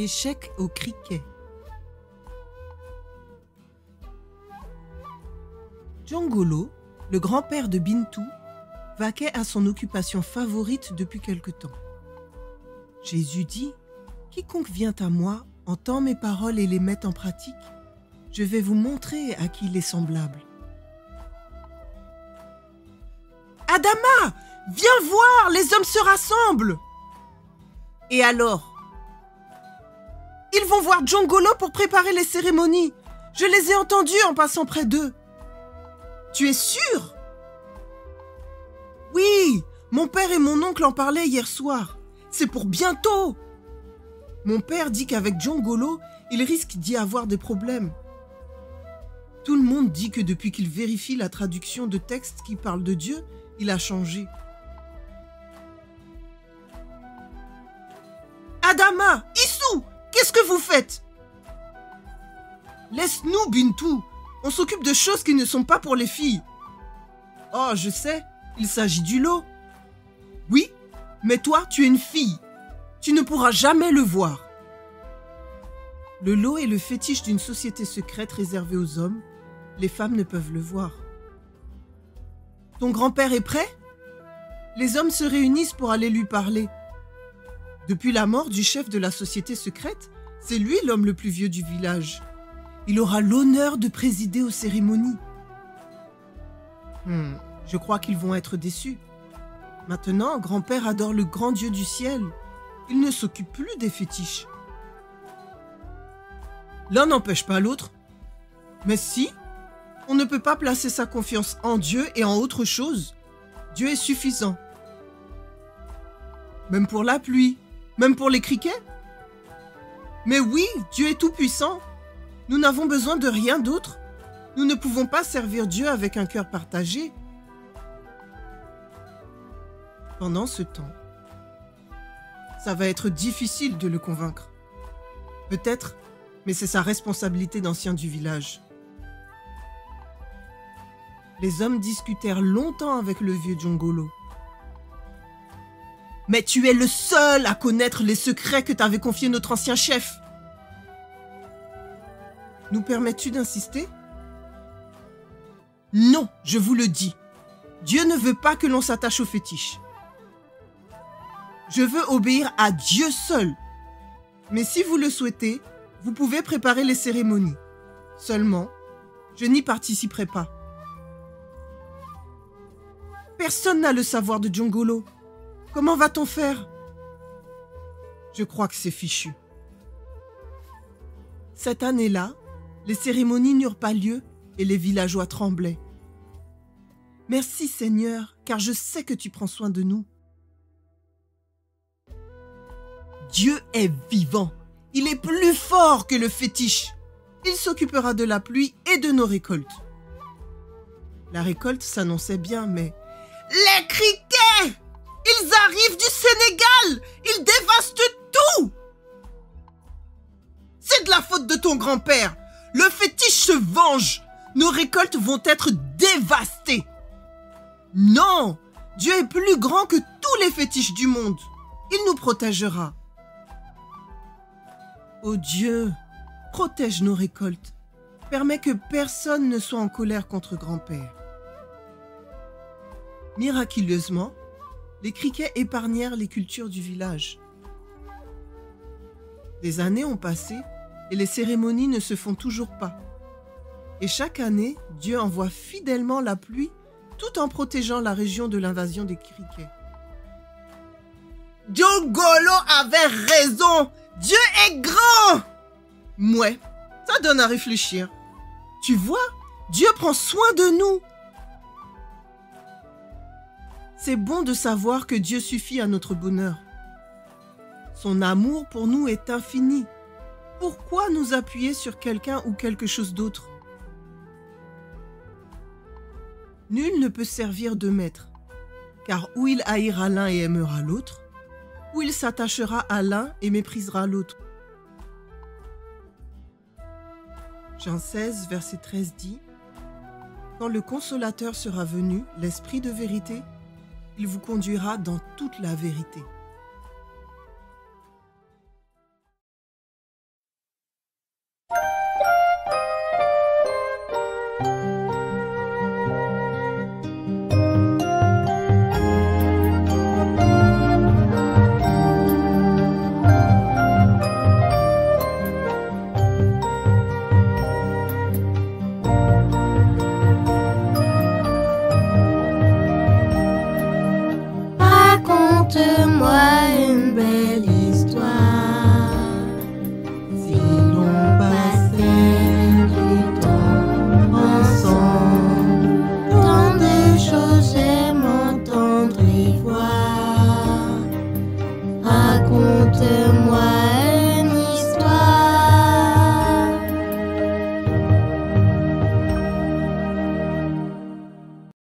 Échec au cricket. Djongolo, le grand-père de Bintou, vaquait à son occupation favorite depuis quelque temps. Jésus dit « Quiconque vient à moi, entend mes paroles et les met en pratique, je vais vous montrer à qui il est semblable. » Adama, viens voir, les hommes se rassemblent. Et alors? Ils vont voir Djongolo pour préparer les cérémonies. Je les ai entendus en passant près d'eux. Tu es sûr? Oui, mon père et mon oncle en parlaient hier soir. C'est pour bientôt. Mon père dit qu'avec Djongolo, il risque d'y avoir des problèmes. Tout le monde dit que depuis qu'il vérifie la traduction de textes qui parlent de Dieu, il a changé. Adama, Issou, qu'est-ce que vous faites? Laisse-nous, Bintou. On s'occupe de choses qui ne sont pas pour les filles. Oh, je sais, il s'agit du lot. Oui, mais toi, tu es une fille. Tu ne pourras jamais le voir. Le lot est le fétiche d'une société secrète réservée aux hommes. Les femmes ne peuvent le voir. Ton grand-père est prêt? Les hommes se réunissent pour aller lui parler. Depuis la mort du chef de la société secrète, c'est lui l'homme le plus vieux du village. Il aura l'honneur de présider aux cérémonies. Je crois qu'ils vont être déçus. Maintenant, grand-père adore le grand Dieu du ciel. Il ne s'occupe plus des fétiches. L'un n'empêche pas l'autre. Mais si, on ne peut pas placer sa confiance en Dieu et en autre chose. Dieu est suffisant. Même pour la pluie, même pour les criquets. Mais oui, Dieu est tout-puissant. Nous n'avons besoin de rien d'autre. Nous ne pouvons pas servir Dieu avec un cœur partagé. Pendant ce temps, ça va être difficile de le convaincre. Peut-être, mais c'est sa responsabilité d'ancien du village. Les hommes discutèrent longtemps avec le vieux Djongolo. « Mais tu es le seul à connaître les secrets que t'avait confiés notre ancien chef. Nous permets-tu d'insister? Non, je vous le dis. Dieu ne veut pas que l'on s'attache aux fétiches. Je veux obéir à Dieu seul. Mais si vous le souhaitez, vous pouvez préparer les cérémonies. Seulement, je n'y participerai pas. Personne n'a le savoir de Djongolo. Comment va-t-on faire? Je crois que c'est fichu. Cette année-là, les cérémonies n'eurent pas lieu et les villageois tremblaient. Merci Seigneur, car je sais que tu prends soin de nous. Dieu est vivant. Il est plus fort que le fétiche. Il s'occupera de la pluie et de nos récoltes. La récolte s'annonçait bien, mais... Les criquets! Ils arrivent du Sénégal! Ils dévastent tout! C'est de la faute de ton grand-père! Le fétiche se venge! Nos récoltes vont être dévastées! Non! Dieu est plus grand que tous les fétiches du monde! Il nous protégera! Oh Dieu, protège nos récoltes. Permets que personne ne soit en colère contre grand-père. Miraculeusement, les criquets épargnèrent les cultures du village. Des années ont passé et les cérémonies ne se font toujours pas. Et chaque année, Dieu envoie fidèlement la pluie tout en protégeant la région de l'invasion des criquets. Djongolo avait raison! Dieu est grand! Mouais, ça donne à réfléchir. Tu vois, Dieu prend soin de nous. C'est bon de savoir que Dieu suffit à notre bonheur. Son amour pour nous est infini. Pourquoi nous appuyer sur quelqu'un ou quelque chose d'autre? Nul ne peut servir de maître, car ou il haïra l'un et aimera l'autre, ou il s'attachera à l'un et méprisera l'autre. Jean 16, verset 13 dit « Quand le Consolateur sera venu, l'Esprit de vérité, il vous conduira dans toute la vérité. »